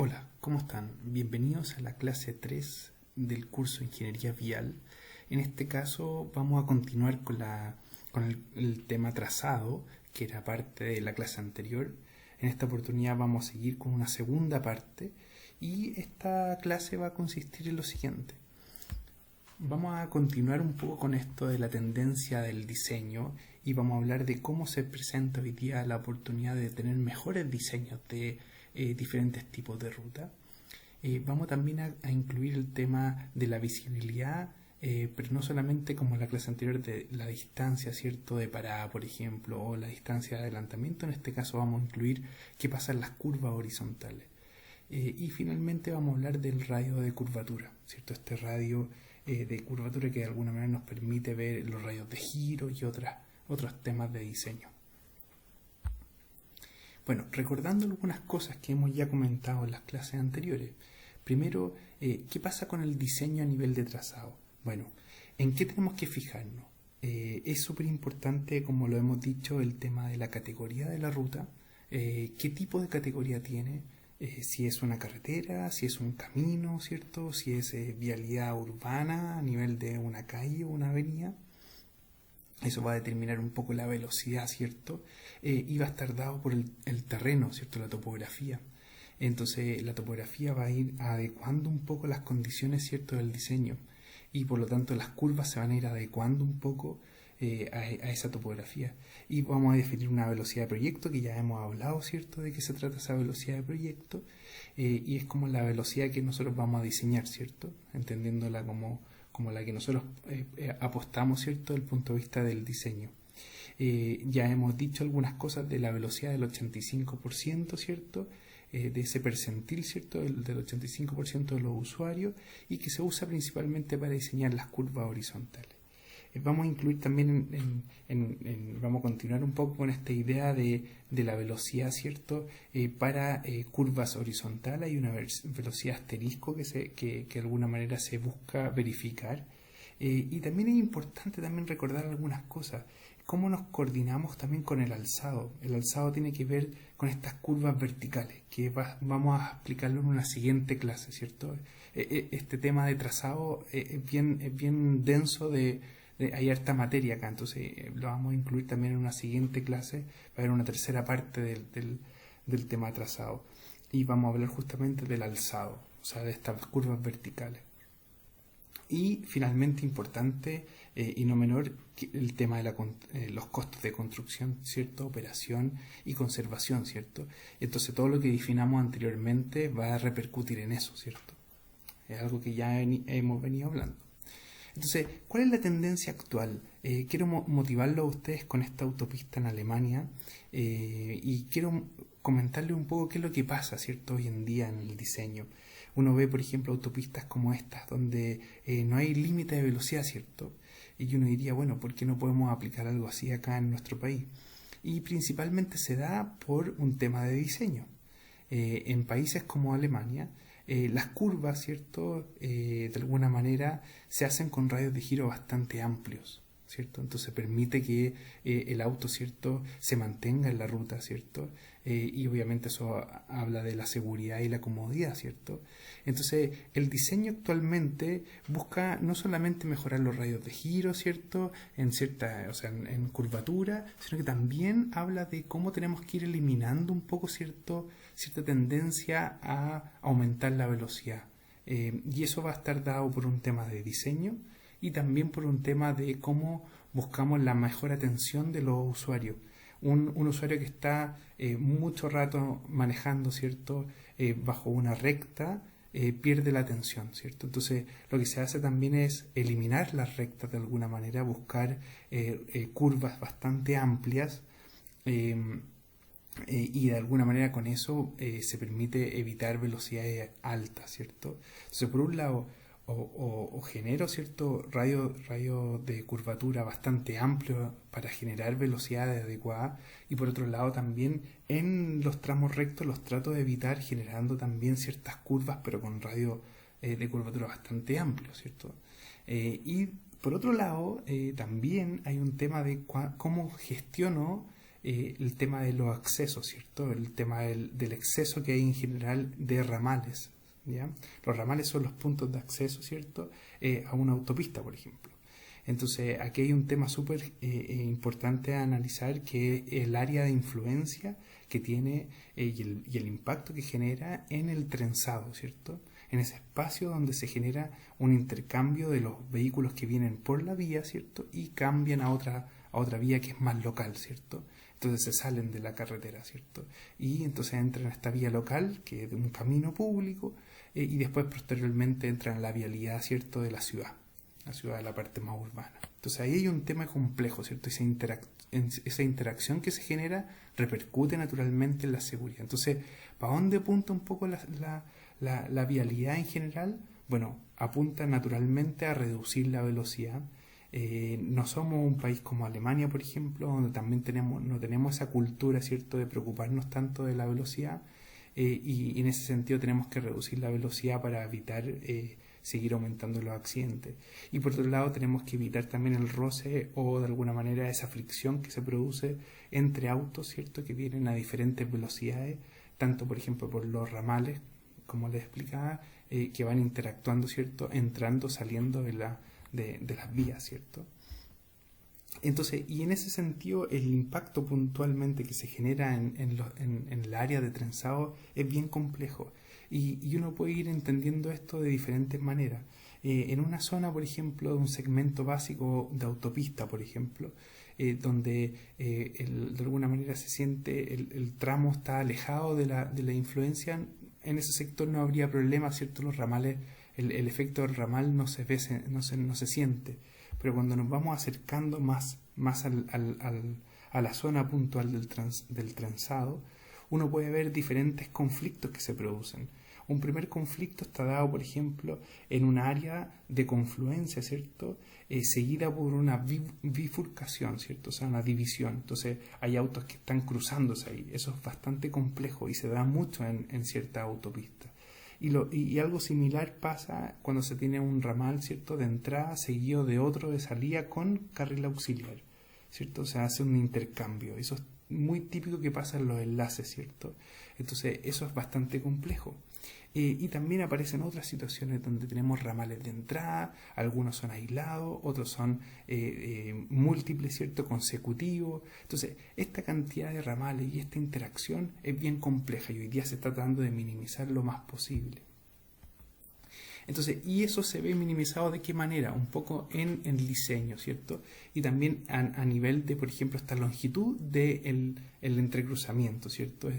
Hola, ¿cómo están? Bienvenidos a la clase 3 del curso Ingeniería Vial. En este caso vamos a continuar con el tema trazado, que era parte de la clase anterior. En esta oportunidad vamos a seguir con una segunda parte y esta clase va a consistir en lo siguiente. Vamos a continuar un poco con esto de la tendencia del diseño y vamos a hablar de cómo se presenta hoy día la oportunidad de tener mejores diseños de diferentes tipos de ruta. Vamos también a incluir el tema de la visibilidad, pero no solamente como en la clase anterior de la distancia, ¿cierto?, de parada, por ejemplo, o la distancia de adelantamiento. En este caso vamos a incluir qué pasa en las curvas horizontales. Y finalmente vamos a hablar del radio de curvatura, ¿cierto? Este radio de curvatura que de alguna manera nos permite ver los radios de giro y otros temas de diseño. Bueno, recordando algunas cosas que hemos ya comentado en las clases anteriores. Primero, ¿qué pasa con el diseño a nivel de trazado? Bueno, ¿en qué tenemos que fijarnos? Es súper importante, como lo hemos dicho, el tema de la categoría de la ruta. ¿Qué tipo de categoría tiene? Si es una carretera, si es un camino, ¿cierto? Si es vialidad urbana a nivel de una calle o una avenida. Eso va a determinar un poco la velocidad, ¿cierto? Y va a estar dado por el terreno, ¿cierto? La topografía. Entonces la topografía va a ir adecuando un poco las condiciones, ¿cierto?, del diseño. Y por lo tanto las curvas se van a ir adecuando un poco a esa topografía. Y vamos a definir una velocidad de proyecto, que ya hemos hablado, ¿cierto?, de qué se trata esa velocidad de proyecto. Y es como la velocidad que nosotros vamos a diseñar, ¿cierto? Entendiéndola como la que nosotros apostamos, ¿cierto?, desde el punto de vista del diseño. Ya hemos dicho algunas cosas de la velocidad del 85%, ¿cierto?, de ese percentil, ¿cierto?, del 85% de los usuarios, y que se usa principalmente para diseñar las curvas horizontales. Vamos a incluir también, vamos a continuar un poco con esta idea de la velocidad, ¿cierto?, para curvas horizontales. Hay una velocidad asterisco que de alguna manera se busca verificar. Y también es importante también recordar algunas cosas. Cómo nos coordinamos también con el alzado. El alzado tiene que ver con estas curvas verticales, que vamos a explicarlo en una siguiente clase, ¿cierto? Este tema de trazado es bien denso, hay harta materia acá, entonces lo vamos a incluir también en una siguiente clase, va a haber una tercera parte del tema trazado. Y vamos a hablar justamente del alzado, o sea, de estas curvas verticales. Y finalmente, importante y no menor, el tema de los costos de construcción, ¿cierto?, operación y conservación, ¿cierto? Entonces todo lo que definamos anteriormente va a repercutir en eso, ¿cierto? Es algo que ya hemos venido hablando. Entonces, ¿cuál es la tendencia actual? Quiero motivarlo a ustedes con esta autopista en Alemania y quiero comentarles un poco qué es lo que pasa, ¿cierto?, hoy en día en el diseño. Uno ve, por ejemplo, autopistas como estas, donde no hay límite de velocidad, ¿cierto? Y uno diría, bueno, ¿por qué no podemos aplicar algo así acá en nuestro país? Y principalmente se da por un tema de diseño. En países como Alemania, las curvas, ¿cierto?, de alguna manera se hacen con radios de giro bastante amplios, ¿cierto? Entonces permite que el auto, ¿cierto?, se mantenga en la ruta, ¿cierto? Y obviamente eso habla de la seguridad y la comodidad, ¿cierto? Entonces el diseño actualmente busca no solamente mejorar los radios de giro, ¿cierto?, en curvatura, sino que también habla de cómo tenemos que ir eliminando un poco, cierta tendencia a aumentar la velocidad. Y eso va a estar dado por un tema de diseño y también por un tema de cómo buscamos la mejor atención de los usuarios. Un usuario que está mucho rato manejando, ¿cierto?, bajo una recta, pierde la atención, ¿cierto? Entonces lo que se hace también es eliminar las rectas de alguna manera, buscar curvas bastante amplias, y de alguna manera con eso se permite evitar velocidades altas, ¿cierto? Entonces, por un lado, o genero, ¿cierto?, radio de curvatura bastante amplio para generar velocidades adecuadas, y por otro lado también en los tramos rectos los trato de evitar generando también ciertas curvas, pero con radio de curvatura bastante amplio, ¿cierto? Y por otro lado también hay un tema de cómo gestiono el tema de los accesos, ¿cierto? El tema del exceso que hay en general de ramales, ¿ya? Los ramales son los puntos de acceso, ¿cierto? A una autopista, por ejemplo. Entonces, aquí hay un tema súper importante a analizar, que es el área de influencia que tiene y el impacto que genera en el trenzado, ¿cierto? En ese espacio donde se genera un intercambio de los vehículos que vienen por la vía, ¿cierto? Y cambian a otra vía que es más local, ¿cierto? Entonces se salen de la carretera, ¿cierto? Y entonces entran a esta vía local, que es de un camino público, y después posteriormente entran a la vialidad, ¿cierto?, de la ciudad de la parte más urbana. Entonces ahí hay un tema complejo, ¿cierto? Esa interacción que se genera repercute naturalmente en la seguridad. Entonces, ¿para dónde apunta un poco la vialidad en general? Bueno, apunta naturalmente a reducir la velocidad. No somos un país como Alemania, por ejemplo, donde también no tenemos esa cultura, ¿cierto?, de preocuparnos tanto de la velocidad, y en ese sentido tenemos que reducir la velocidad para evitar seguir aumentando los accidentes. Y por otro lado tenemos que evitar también el roce o de alguna manera esa fricción que se produce entre autos, ¿cierto?, que vienen a diferentes velocidades, tanto por ejemplo por los ramales, como les explicaba, que van interactuando, ¿cierto?, entrando, saliendo de las vías, ¿cierto? Entonces, y en ese sentido, el impacto puntualmente que se genera en el área de trenzado es bien complejo. Y uno puede ir entendiendo esto de diferentes maneras. En una zona, por ejemplo, de un segmento básico de autopista, por ejemplo, donde de alguna manera se siente el tramo está alejado de la influencia, en ese sector no habría problema, ¿cierto? Los ramales, el efecto del ramal no se ve, no se siente. Pero cuando nos vamos acercando más a la zona puntual del trenzado, uno puede ver diferentes conflictos que se producen. Un primer conflicto está dado, por ejemplo, en un área de confluencia, ¿cierto?, seguida por una bifurcación, ¿cierto?, o sea, una división. Entonces hay autos que están cruzándose ahí. Eso es bastante complejo y se da mucho en ciertas autopistas. Y algo similar pasa cuando se tiene un ramal, ¿cierto?, de entrada seguido de otro de salida con carril auxiliar, ¿cierto? O sea, hace un intercambio. Eso es muy típico que pasa en los enlaces, ¿cierto? Entonces, eso es bastante complejo. Y también aparecen otras situaciones donde tenemos ramales de entrada, algunos son aislados, otros son múltiples, ¿cierto?, consecutivos. Entonces, esta cantidad de ramales y esta interacción es bien compleja y hoy día se está tratando de minimizar lo más posible. Entonces, y eso se ve minimizado ¿de qué manera? Un poco en el diseño, ¿cierto? Y también a nivel de, por ejemplo, esta longitud del entrecruzamiento, ¿cierto?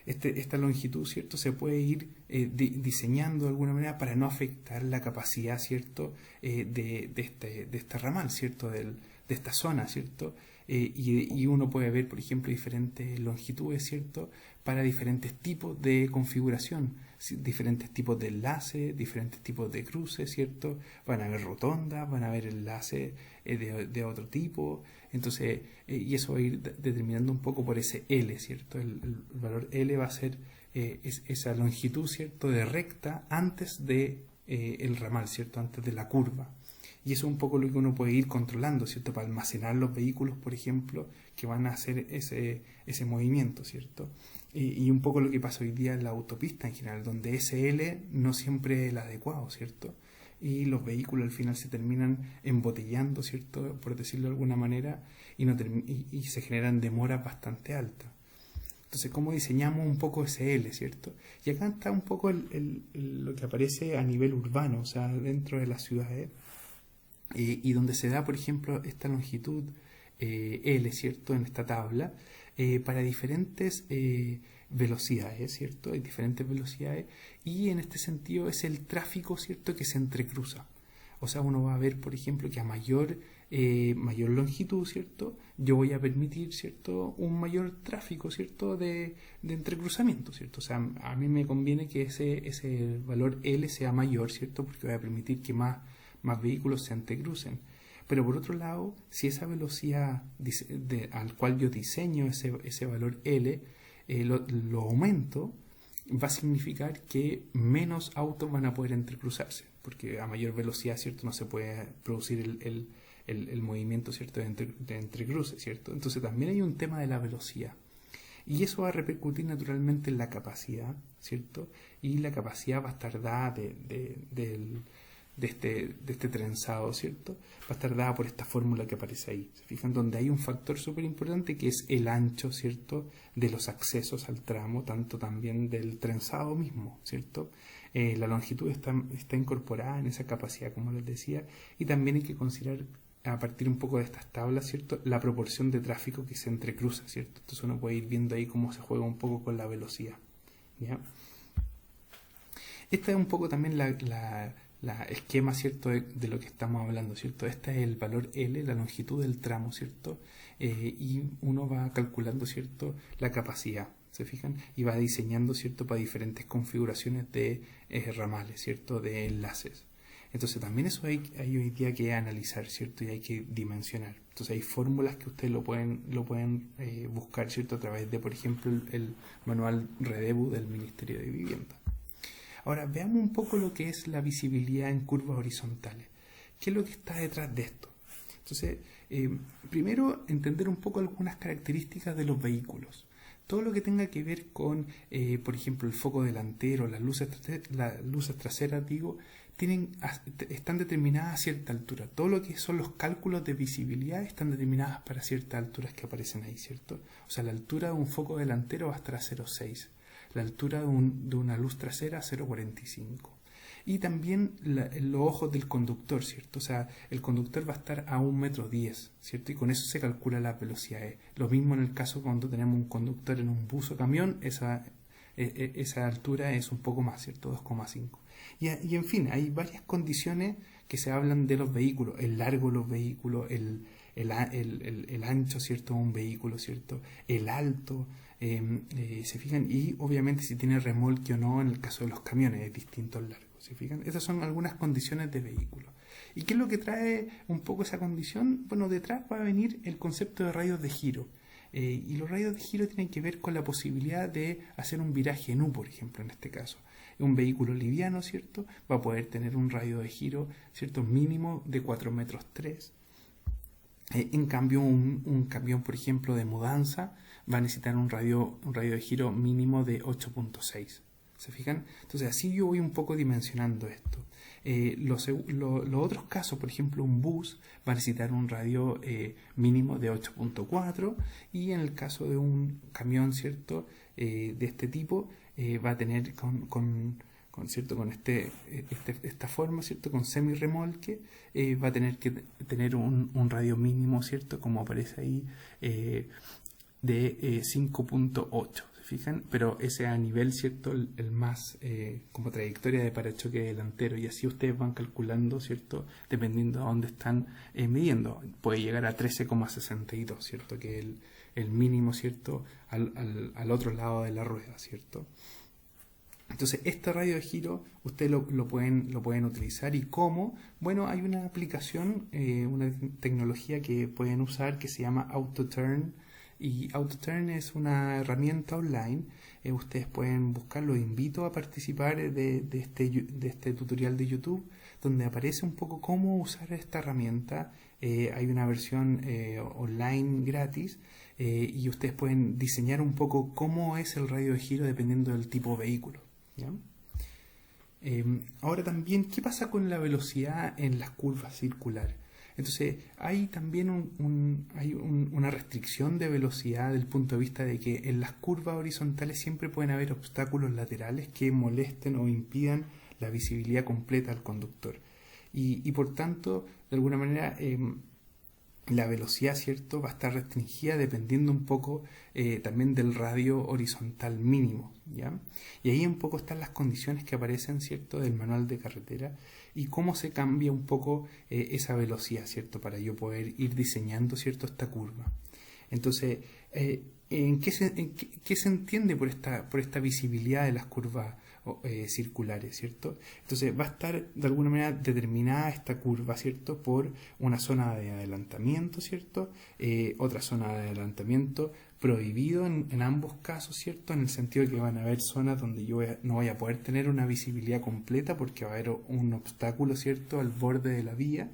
Esta longitud, ¿cierto?, se puede ir diseñando de alguna manera para no afectar la capacidad, ¿cierto?, de este ramal, ¿cierto?, de esta zona, ¿cierto? Y uno puede ver, por ejemplo, diferentes longitudes, ¿cierto?, para diferentes tipos de configuración, diferentes tipos de enlaces, diferentes tipos de cruces, ¿cierto? Van a haber rotondas, van a haber enlaces de otro tipo. Entonces, y eso va a ir determinando un poco por ese L, ¿cierto? El valor L va a ser esa longitud, ¿cierto?, de recta antes de el ramal, ¿cierto?, antes de la curva. Y eso es un poco lo que uno puede ir controlando, ¿cierto?, para almacenar los vehículos, por ejemplo, que van a hacer ese movimiento, ¿cierto? Y un poco lo que pasa hoy día en la autopista en general, donde ese L no siempre es el adecuado, ¿cierto? Y los vehículos al final se terminan embotellando, ¿cierto?, por decirlo de alguna manera, y se generan demoras bastante altas. Entonces, ¿cómo diseñamos un poco ese L, ¿cierto? Y acá está un poco lo que aparece a nivel urbano, o sea, dentro de las ciudades, y donde se da, por ejemplo, esta longitud L, ¿cierto?, en esta tabla, para diferentes velocidades, ¿cierto? Hay diferentes velocidades y en este sentido es el tráfico, ¿cierto?, que se entrecruza. O sea, uno va a ver, por ejemplo, que a mayor longitud, ¿cierto?, yo voy a permitir, ¿cierto?, un mayor tráfico, ¿cierto?, de entrecruzamiento, ¿cierto? O sea, a mí me conviene que ese valor L sea mayor, ¿cierto?, porque voy a permitir que más vehículos se entrecrucen. Pero por otro lado, si esa velocidad al cual yo diseño ese valor L, lo aumento, va a significar que menos autos van a poder entrecruzarse, porque a mayor velocidad, ¿cierto?, no se puede producir el movimiento, ¿cierto?, de entrecruce, ¿cierto? Entonces también hay un tema de la velocidad. Y eso va a repercutir naturalmente en la capacidad, ¿cierto? Y la capacidad va a estar dada de este trenzado, ¿cierto? Va a estar dada por esta fórmula que aparece ahí. ¿Se fijan? Donde hay un factor súper importante que es el ancho, ¿cierto?, de los accesos al tramo, tanto también del trenzado mismo, ¿cierto? La longitud está incorporada en esa capacidad, como les decía, y también hay que considerar, a partir un poco de estas tablas, ¿cierto?, la proporción de tráfico que se entrecruza, ¿cierto? Entonces uno puede ir viendo ahí cómo se juega un poco con la velocidad, ¿ya? Esta es un poco también la esquema, ¿cierto?, de lo que estamos hablando, ¿cierto? Este es el valor L, la longitud del tramo, ¿cierto? Y uno va calculando, ¿cierto?, la capacidad, ¿se fijan? Y va diseñando, ¿cierto?, para diferentes configuraciones de ramales, ¿cierto?, de enlaces. Entonces también eso hay hoy día que analizar, ¿cierto? Y hay que dimensionar. Entonces hay fórmulas que ustedes lo pueden buscar, ¿cierto?, a través de, por ejemplo, el manual Redebu del Ministerio de Vivienda. Ahora veamos un poco lo que es la visibilidad en curvas horizontales. ¿Qué es lo que está detrás de esto? Entonces, primero entender un poco algunas características de los vehículos. Todo lo que tenga que ver con, por ejemplo, el foco delantero, las luces traseras, están determinadas a cierta altura. Todo lo que son los cálculos de visibilidad están determinadas para ciertas alturas que aparecen ahí, ¿cierto? O sea, la altura de un foco delantero va a estar a 0,6. La altura de una luz trasera a 0,45. Y también los ojos del conductor, ¿cierto? O sea, el conductor va a estar a 1,10 m, ¿cierto? Y con eso se calcula las velocidades. Lo mismo en el caso cuando tenemos un conductor en un bus o camión, esa altura es un poco más, ¿cierto? 2,5. Y en fin, hay varias condiciones que se hablan de los vehículos. El largo de los vehículos, el ancho, ¿cierto?, de un vehículo, ¿cierto? El alto, ¿se fijan? Y obviamente si tiene remolque o no, en el caso de los camiones es distinto al largo, ¿se fijan? Esas son algunas condiciones de vehículo. ¿Y qué es lo que trae un poco esa condición? Bueno, detrás va a venir el concepto de radios de giro. Y los radios de giro tienen que ver con la posibilidad de hacer un viraje en U, por ejemplo, en este caso. Un vehículo liviano, ¿cierto?, va a poder tener un radio de giro, ¿cierto?, mínimo de 4,3 metros. En cambio, un camión, por ejemplo, de mudanza, va a necesitar un radio de giro mínimo de 8,6. ¿Se fijan? Entonces así yo voy un poco dimensionando esto. Los otros casos, por ejemplo, un bus va a necesitar un radio mínimo de 8,4, y en el caso de un camión, ¿cierto?, de este tipo, va a tener esta forma, ¿cierto?, con semi-remolque, va a tener que tener un radio mínimo, ¿cierto?, como aparece ahí, de 5,8. ¿Fijan? Pero ese a nivel, ¿cierto?, el más como trayectoria de parachoque delantero, y así ustedes van calculando, ¿cierto?, dependiendo de dónde están midiendo. Puede llegar a 13,62, ¿cierto?, que es el mínimo, ¿cierto?, al otro lado de la rueda, ¿cierto? Entonces este radio de giro ustedes lo pueden utilizar. ¿Y cómo? Bueno, hay una aplicación, una tecnología que pueden usar que se llama AutoTurn. Y AutoTurn es una herramienta online. Ustedes pueden buscarlo. Invito a participar de este tutorial de YouTube, donde aparece un poco cómo usar esta herramienta. Hay una versión online gratis, y ustedes pueden diseñar un poco cómo es el radio de giro dependiendo del tipo de vehículo, ¿ya? Ahora también, ¿qué pasa con la velocidad en las curvas circulares? Entonces, hay también una restricción de velocidad desde el punto de vista de que en las curvas horizontales siempre pueden haber obstáculos laterales que molesten o impidan la visibilidad completa al conductor. Y por tanto, de alguna manera, la velocidad, ¿cierto?, va a estar restringida dependiendo un poco también del radio horizontal mínimo, ¿ya? Y ahí un poco están las condiciones que aparecen, ¿cierto?, del manual de carretera, y cómo se cambia un poco esa velocidad, ¿cierto?, para yo poder ir diseñando, ¿cierto?, esta curva. Entonces, ¿qué se entiende por esta visibilidad de las curvas circulares, ¿cierto? Entonces va a estar de alguna manera determinada esta curva, ¿cierto?, por una zona de adelantamiento, ¿cierto? Otra zona de adelantamiento prohibido en ambos casos, ¿cierto?, en el sentido de que van a haber zonas donde yo no voy a poder tener una visibilidad completa porque va a haber un obstáculo, ¿cierto?, al borde de la vía.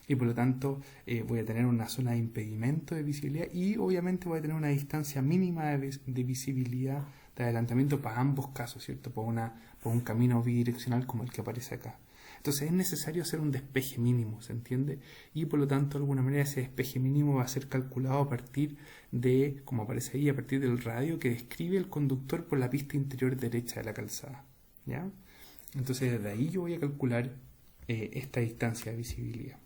y por lo tanto voy a tener una zona de impedimento de visibilidad y obviamente voy a tener una distancia mínima de visibilidad de adelantamiento para ambos casos, ¿cierto? Por un camino bidireccional como el que aparece acá. Entonces es necesario hacer un despeje mínimo, ¿se entiende? Y por lo tanto, de alguna manera, ese despeje mínimo va a ser calculado a partir de, como aparece ahí, a partir del radio que describe el conductor por la pista interior derecha de la calzada, ¿ya? Entonces desde ahí yo voy a calcular esta distancia de visibilidad.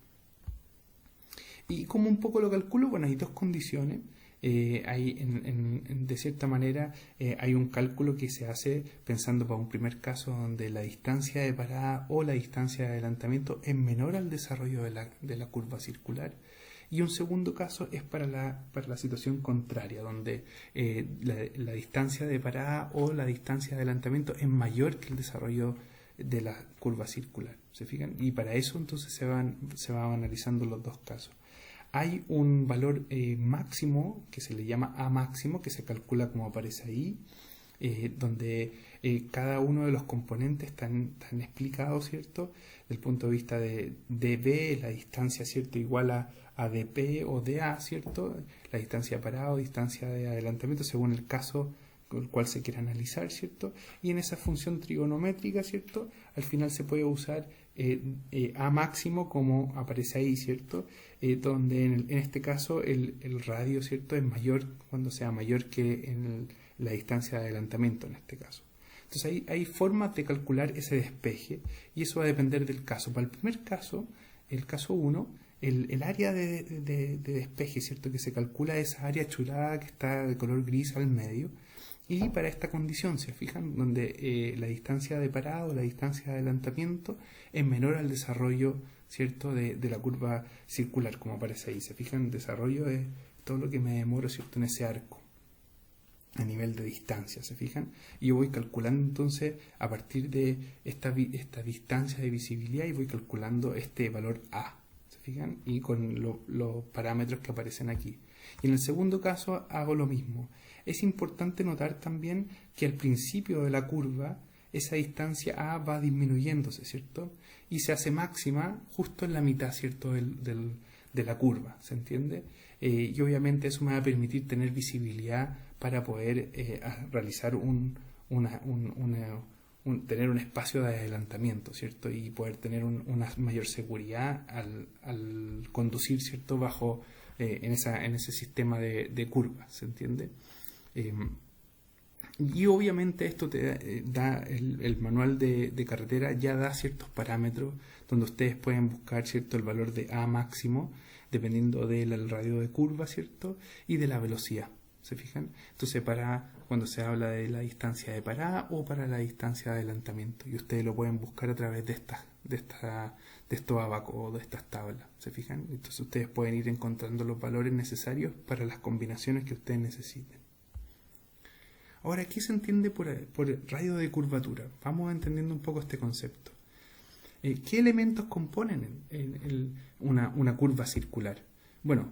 Y como un poco lo calculo, bueno, hay dos condiciones. De cierta manera hay un cálculo que se hace pensando para un primer caso donde la distancia de parada o la distancia de adelantamiento es menor al desarrollo de la curva circular, y un segundo caso es para la situación contraria, donde la distancia de parada o la distancia de adelantamiento es mayor que el desarrollo de la curva circular. ¿Se fijan? Y para eso entonces se van analizando los dos casos. Hay un valor máximo que se le llama A máximo, que se calcula como aparece ahí, donde cada uno de los componentes están explicados, ¿cierto? Desde el punto de vista de dB, la distancia, ¿cierto?, igual a dP o dA, ¿cierto? La distancia de parado, distancia de adelantamiento, según el caso con el cual se quiera analizar, ¿cierto? Y en esa función trigonométrica, ¿cierto?, al final se puede usar A máximo como aparece ahí, ¿cierto? Donde en este caso el radio, ¿cierto?, es mayor cuando sea mayor que la distancia de adelantamiento en este caso. Entonces hay formas de calcular ese despeje y eso va a depender del caso. Para el primer caso, el caso 1, el área de despeje, ¿cierto?, que se calcula esa área chulada que está de color gris al medio. Y para esta condición, ¿se fijan?, donde la distancia de parado, la distancia de adelantamiento es menor al desarrollo, ¿cierto?, de la curva circular, como aparece ahí. ¿Se fijan? El desarrollo es todo lo que me demoro, ¿cierto?, en ese arco a nivel de distancia, ¿se fijan? Y yo voy calculando entonces a partir de esta distancia de visibilidad y voy calculando este valor A, ¿se fijan? Y con los parámetros que aparecen aquí. Y en el segundo caso hago lo mismo. Es importante notar también que al principio de la curva esa distancia A va disminuyéndose, ¿cierto? Y se hace máxima justo en la mitad, ¿cierto?, de la curva, ¿se entiende? Y obviamente eso me va a permitir tener visibilidad para poder realizar tener un espacio de adelantamiento, ¿cierto? Y poder tener una mayor seguridad al conducir, ¿cierto?, bajo en ese sistema de curvas, ¿se entiende? Y obviamente esto te da el manual de carretera, ya da ciertos parámetros donde ustedes pueden buscar, ¿cierto?, el valor de A máximo dependiendo del radio de curva, ¿cierto?, y de la velocidad, ¿se fijan? Entonces para cuando se habla de la distancia de parada o para la distancia de adelantamiento, y ustedes lo pueden buscar a través de estos abacos o de estas tablas, ¿se fijan? Entonces ustedes pueden ir encontrando los valores necesarios para las combinaciones que ustedes necesiten. Ahora, ¿qué se entiende por radio de curvatura? Vamos entendiendo un poco este concepto. ¿Qué elementos componen una curva circular? Bueno,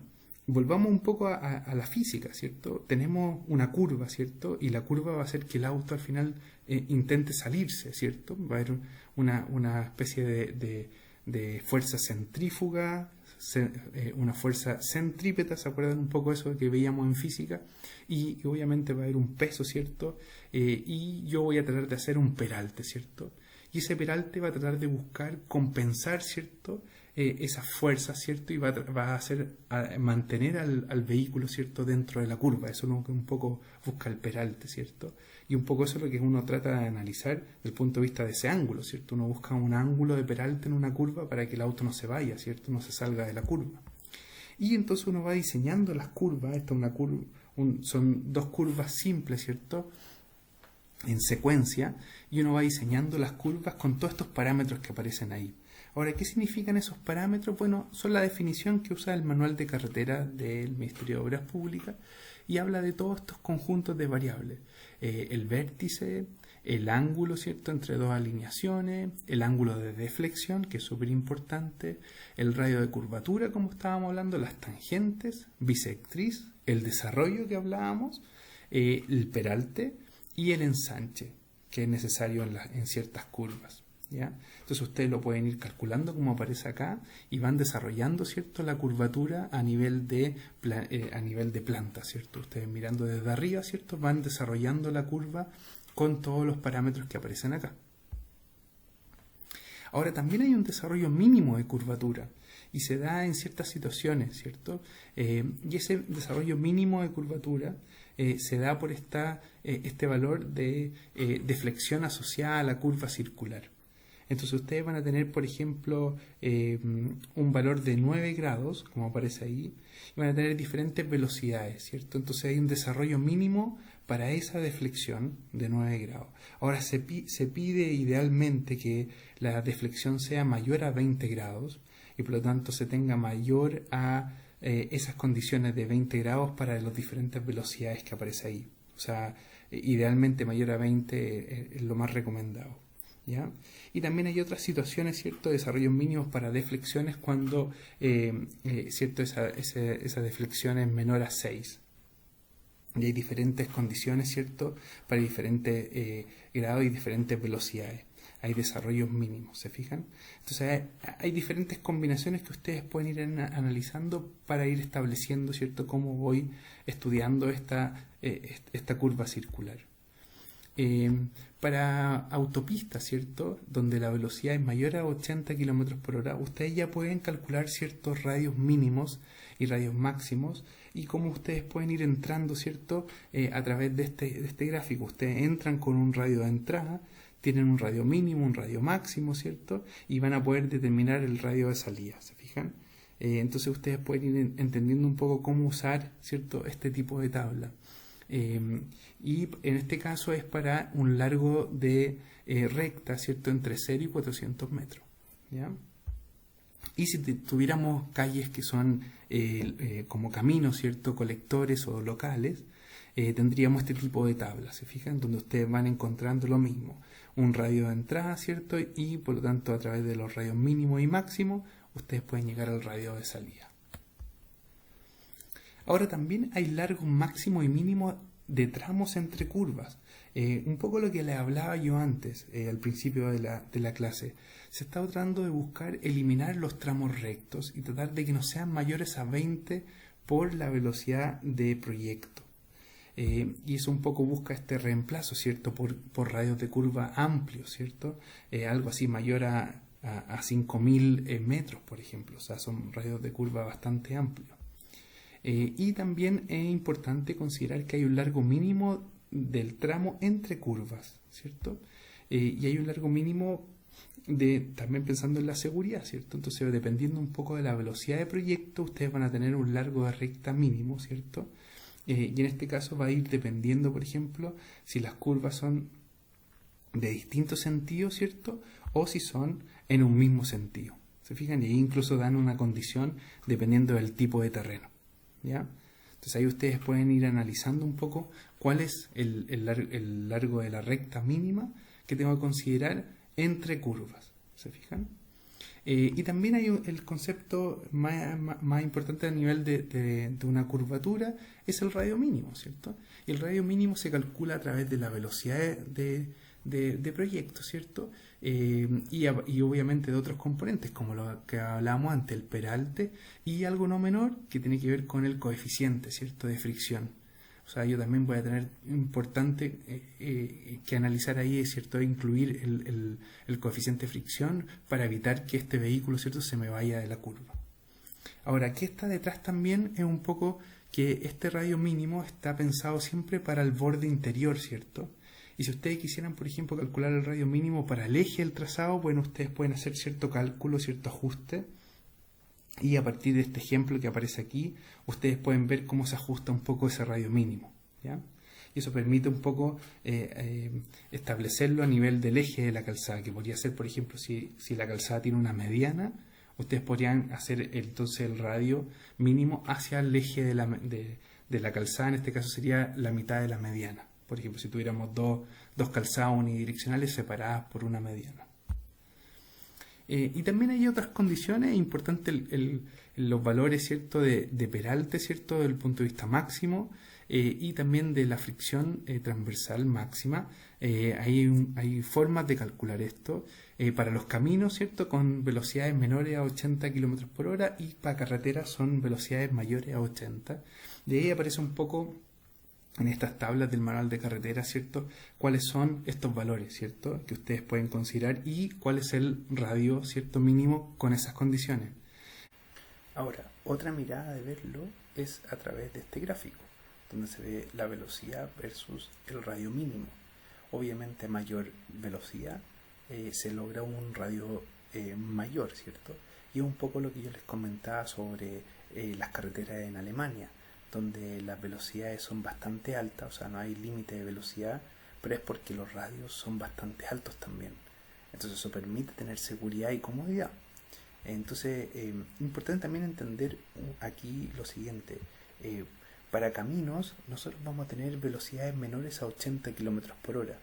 volvamos un poco a la física, ¿cierto? Tenemos una curva, ¿cierto? Y la curva va a hacer que el auto al final intente salirse, ¿cierto? Va a haber una especie de fuerza centrífuga, una fuerza centrípeta, ¿se acuerdan un poco eso que veíamos en física? Y obviamente va a haber un peso, ¿cierto? Y yo voy a tratar de hacer un peralte, ¿cierto? Y ese peralte va a tratar de buscar compensar, ¿cierto?, esas fuerzas, ¿cierto? Y va a hacer mantener al vehículo, ¿cierto?, dentro de la curva. Eso es lo que un poco busca el peralte, ¿cierto? Y un poco eso es lo que uno trata de analizar desde el punto de vista de ese ángulo, ¿cierto? Uno busca un ángulo de peralte en una curva para que el auto no se vaya, ¿cierto?, no se salga de la curva. Y entonces uno va diseñando las curvas. Esta es una curva, son dos curvas simples, ¿cierto?, en secuencia, y uno va diseñando las curvas con todos estos parámetros que aparecen ahí. Ahora, ¿qué significan esos parámetros? Bueno, son la definición que usa el manual de carretera del Ministerio de Obras Públicas y habla de todos estos conjuntos de variables. El vértice, el ángulo, ¿cierto?, entre dos alineaciones, el ángulo de deflexión, que es súper importante, el radio de curvatura, como estábamos hablando, las tangentes, bisectriz, el desarrollo que hablábamos, el peralte y el ensanche, que es necesario en ciertas curvas. ¿ya? Entonces ustedes lo pueden ir calculando como aparece acá y van desarrollando, ¿cierto?, la curvatura a nivel de planta, ¿cierto? Ustedes mirando desde arriba, ¿cierto?, van desarrollando la curva con todos los parámetros que aparecen acá. Ahora también hay un desarrollo mínimo de curvatura y se da en ciertas situaciones, ¿cierto? Y ese desarrollo mínimo de curvatura se da por este valor de flexión asociada a la curva circular. Entonces ustedes van a tener, por ejemplo, un valor de 9 grados, como aparece ahí, y van a tener diferentes velocidades, ¿cierto? Entonces hay un desarrollo mínimo para esa deflexión de 9 grados. Ahora se pide idealmente que la deflexión sea mayor a 20 grados y por lo tanto se tenga mayor a esas condiciones de 20 grados para las diferentes velocidades que aparece ahí. O sea, idealmente mayor a 20 es lo más recomendado, ¿ya? Y también hay otras situaciones, ¿cierto?, desarrollos mínimos para deflexiones cuando ¿cierto?, esa deflexión es menor a 6. Y hay diferentes condiciones, ¿cierto?, para diferentes grados y diferentes velocidades. Hay desarrollos mínimos, ¿se fijan? Entonces hay diferentes combinaciones que ustedes pueden ir analizando para ir estableciendo, ¿cierto?, cómo voy estudiando esta curva circular. Para autopistas, ¿cierto?, donde la velocidad es mayor a 80 km por hora, ustedes ya pueden calcular ciertos radios mínimos y radios máximos y cómo ustedes pueden ir entrando, ¿cierto?, a través de este gráfico. Ustedes entran con un radio de entrada, tienen un radio mínimo, un radio máximo, ¿cierto?, y van a poder determinar el radio de salida, ¿se fijan? Entonces ustedes pueden ir entendiendo un poco cómo usar, ¿cierto?, este tipo de tabla. Y en este caso es para un largo de recta, ¿cierto?, entre 0 y 400 metros, ¿ya? Y si tuviéramos calles que son como caminos, ¿cierto?, colectores o locales, tendríamos este tipo de tablas, ¿se fijan?, donde ustedes van encontrando lo mismo, un radio de entrada, ¿cierto?, y por lo tanto a través de los radios mínimos y máximos ustedes pueden llegar al radio de salida. Ahora también hay largos máximo y mínimo de tramos entre curvas. Un poco lo que les hablaba yo antes, al principio de la clase. Se está tratando de buscar eliminar los tramos rectos y tratar de que no sean mayores a 20 por la velocidad de proyecto. Y eso un poco busca este reemplazo, ¿cierto?, por radios de curva amplios, ¿cierto? Algo así mayor a 5.000 metros, por ejemplo. O sea, son radios de curva bastante amplios. Y también es importante considerar que hay un largo mínimo del tramo entre curvas, ¿cierto? Y hay un largo mínimo también pensando en la seguridad, ¿cierto? Entonces, dependiendo un poco de la velocidad de proyecto, ustedes van a tener un largo de recta mínimo, ¿cierto? Y en este caso va a ir dependiendo, por ejemplo, si las curvas son de distintos sentidos, ¿cierto?, o si son en un mismo sentido. ¿Se fijan? Y ahí incluso dan una condición dependiendo del tipo de terreno, ¿ya? Entonces ahí ustedes pueden ir analizando un poco cuál es el largo de la recta mínima que tengo que considerar entre curvas. ¿Se fijan? Y también hay el concepto más importante a nivel de una curvatura, es el radio mínimo, ¿cierto? Y el radio mínimo se calcula a través de la velocidad de proyecto, ¿cierto? Y obviamente de otros componentes, como lo que hablábamos antes, el peralte, y algo no menor que tiene que ver con el coeficiente, ¿cierto?, de fricción. O sea, yo también voy a tener importante que analizar ahí, es cierto, incluir el coeficiente de fricción para evitar que este vehículo, ¿cierto?, se me vaya de la curva. Ahora, ¿qué está detrás también? Es un poco que este radio mínimo está pensado siempre para el borde interior, ¿cierto? Y si ustedes quisieran, por ejemplo, calcular el radio mínimo para el eje del trazado, bueno, ustedes pueden hacer cierto cálculo, cierto ajuste. Y a partir de este ejemplo que aparece aquí, ustedes pueden ver cómo se ajusta un poco ese radio mínimo, ¿ya? Y eso permite un poco establecerlo a nivel del eje de la calzada, que podría ser, por ejemplo, si la calzada tiene una mediana, ustedes podrían hacer entonces el radio mínimo hacia el eje de la calzada, en este caso sería la mitad de la mediana. Por ejemplo, si tuviéramos dos calzadas unidireccionales separadas por una mediana. Y también hay otras condiciones importantes, los valores, ¿cierto?, de peralte, ¿cierto?, desde el punto de vista máximo, y también de la fricción transversal máxima. Hay formas de calcular esto para los caminos, ¿cierto? Con velocidades menores a 80 km por hora, y para carreteras son velocidades mayores a 80. De ahí aparece un poco en estas tablas del manual de carretera, ¿cierto? Cuáles son estos valores, ¿cierto? Que ustedes pueden considerar, y cuál es el radio, ¿cierto? Mínimo con esas condiciones. Ahora, otra mirada de verlo es a través de este gráfico, donde se ve la velocidad versus el radio mínimo. Obviamente a mayor velocidad se logra un radio mayor, ¿cierto? Y es un poco lo que yo les comentaba sobre las carreteras en Alemania, donde las velocidades son bastante altas, o sea, no hay límite de velocidad, pero es porque los radios son bastante altos también. Entonces eso permite tener seguridad y comodidad. Entonces, importante también entender aquí lo siguiente. Para caminos, nosotros vamos a tener velocidades menores a 80 km por hora.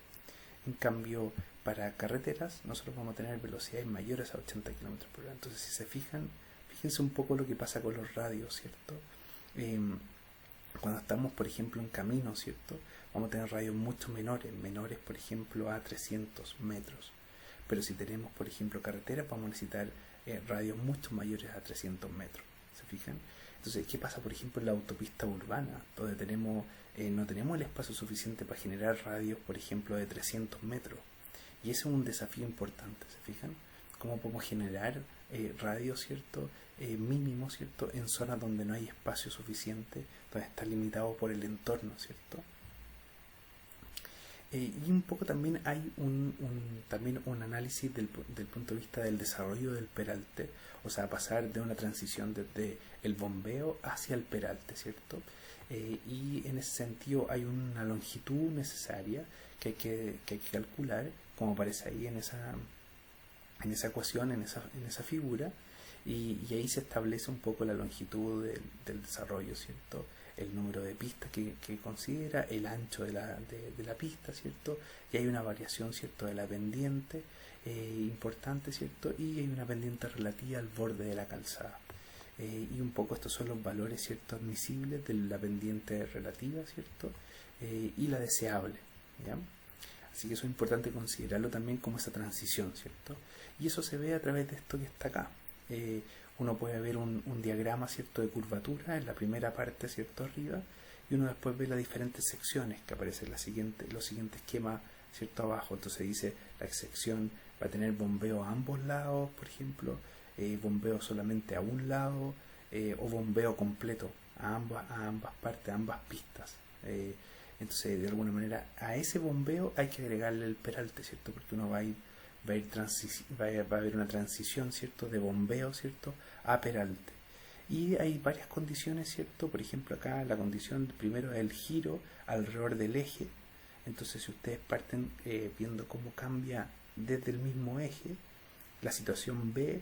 En cambio, para carreteras, nosotros vamos a tener velocidades mayores a 80 km por hora. Entonces, si se fijan, fíjense un poco lo que pasa con los radios, ¿cierto? Cuando estamos, por ejemplo, en caminos, ¿cierto? Vamos a tener radios mucho menores, por ejemplo, a 300 metros. Pero si tenemos, por ejemplo, carreteras, vamos a necesitar radios mucho mayores a 300 metros. ¿Se fijan? Entonces, ¿qué pasa, por ejemplo, en la autopista urbana? Donde no tenemos el espacio suficiente para generar radios, por ejemplo, de 300 metros. Y ese es un desafío importante, ¿se fijan? ¿Cómo podemos generar radios, ¿cierto? Mínimos, ¿cierto? En zonas donde no hay espacio suficiente, donde está limitado por el entorno, ¿cierto? Y un poco también hay un análisis del punto de vista del desarrollo del peralte, o sea, pasar de una transición desde el bombeo hacia el peralte, ¿cierto? Y en ese sentido hay una longitud necesaria que hay que calcular, como aparece ahí en esa ecuación, en esa figura, y ahí se establece un poco la longitud del desarrollo, ¿cierto? El número de pistas que considera, el ancho de la pista, ¿cierto? Y hay una variación, ¿cierto?, de la pendiente importante, ¿cierto? Y hay una pendiente relativa al borde de la calzada. Y un poco estos son los valores, ¿cierto?, admisibles de la pendiente relativa, ¿cierto? Y la deseable, ¿ya? Así que eso es importante considerarlo también como esa transición, ¿cierto? Y eso se ve a través de esto que está acá. Uno puede ver un diagrama, ¿cierto?, de curvatura en la primera parte, ¿cierto?, arriba, y uno después ve las diferentes secciones que aparecen en los siguientes esquemas, ¿cierto?, abajo. Entonces dice, la sección va a tener bombeo a ambos lados, por ejemplo, bombeo solamente a un lado, o bombeo completo a ambas partes, a ambas pistas. Entonces, de alguna manera, a ese bombeo hay que agregarle el peralte, ¿cierto?, porque uno va a haber una transición, ¿cierto?, de bombeo, ¿cierto?, a peralte. Y hay varias condiciones, ¿cierto? Por ejemplo, acá la condición primero es el giro alrededor del eje. Entonces, si ustedes parten viendo cómo cambia desde el mismo eje, la situación B,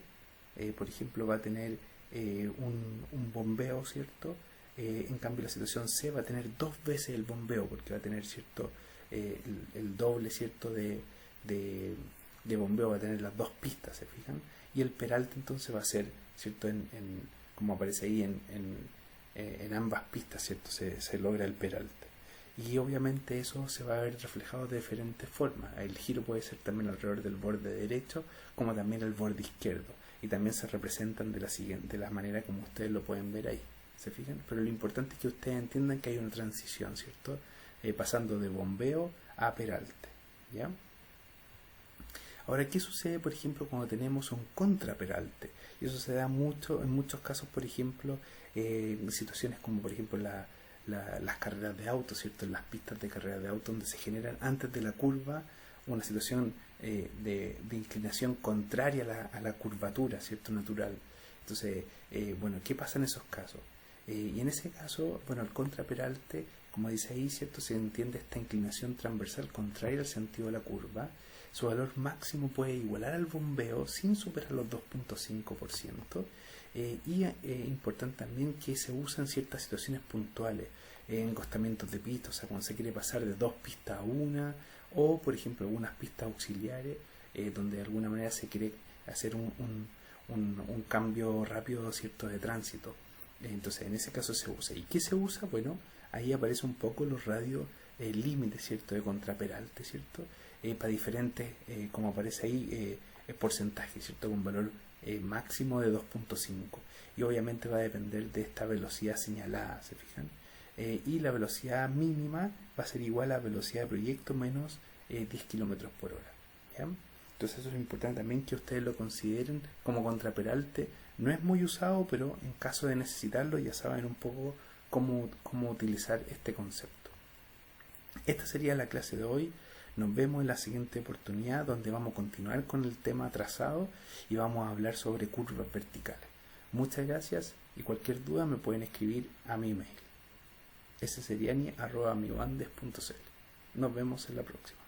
por ejemplo, va a tener un bombeo, ¿cierto? En cambio, la situación C va a tener 2 veces el bombeo, porque va a tener, ¿cierto?, el doble, ¿cierto?, de bombeo, va a tener las 2 pistas, ¿se fijan? Y el peralte entonces va a ser, ¿cierto?, como aparece ahí, en ambas pistas, ¿cierto?, se logra el peralte. Y obviamente eso se va a ver reflejado de diferentes formas. El giro puede ser también alrededor del borde derecho, como también el borde izquierdo. Y también se representan de la manera como ustedes lo pueden ver ahí. ¿Se fijan? Pero lo importante es que ustedes entiendan que hay una transición, ¿cierto? Pasando de bombeo a peralte, ¿ya? Ahora, ¿qué sucede, por ejemplo, cuando tenemos un contraperalte? Y eso se da mucho, en muchos casos, por ejemplo, en situaciones como, por ejemplo, las carreras de auto, ¿cierto? En las pistas de carreras de auto, donde se generan antes de la curva una situación de inclinación contraria a la curvatura, ¿cierto?, natural. Entonces, bueno, ¿qué pasa en esos casos? Y en ese caso, bueno, el contraperalte, como dice ahí, ¿cierto?, se entiende esta inclinación transversal contraria al sentido de la curva. Su valor máximo puede igualar al bombeo sin superar los 2.5%. Y importante también que se usa en ciertas situaciones puntuales, en encostamientos de pistas, o sea, cuando se quiere pasar de 2 pistas a una, o por ejemplo algunas pistas auxiliares, donde de alguna manera se quiere hacer un cambio rápido, ¿cierto?, de tránsito. Entonces en ese caso se usa. ¿Y qué se usa? Bueno, ahí aparece un poco los radios límites, ¿cierto? De contraperalte, ¿cierto? Para diferentes, como aparece ahí, porcentajes, ¿cierto? Con valor máximo de 2.5. Y obviamente va a depender de esta velocidad señalada, ¿se fijan? Y la velocidad mínima va a ser igual a velocidad de proyecto menos 10 kilómetros por hora. ¿Ya? Entonces eso es importante también que ustedes lo consideren como contraperalte. No es muy usado, pero en caso de necesitarlo ya saben un poco cómo utilizar este concepto. Esta sería la clase de hoy. Nos vemos en la siguiente oportunidad donde vamos a continuar con el tema trazado y vamos a hablar sobre curvas verticales. Muchas gracias y cualquier duda me pueden escribir a mi email sseriani@mioandes.cl. Nos vemos en la próxima.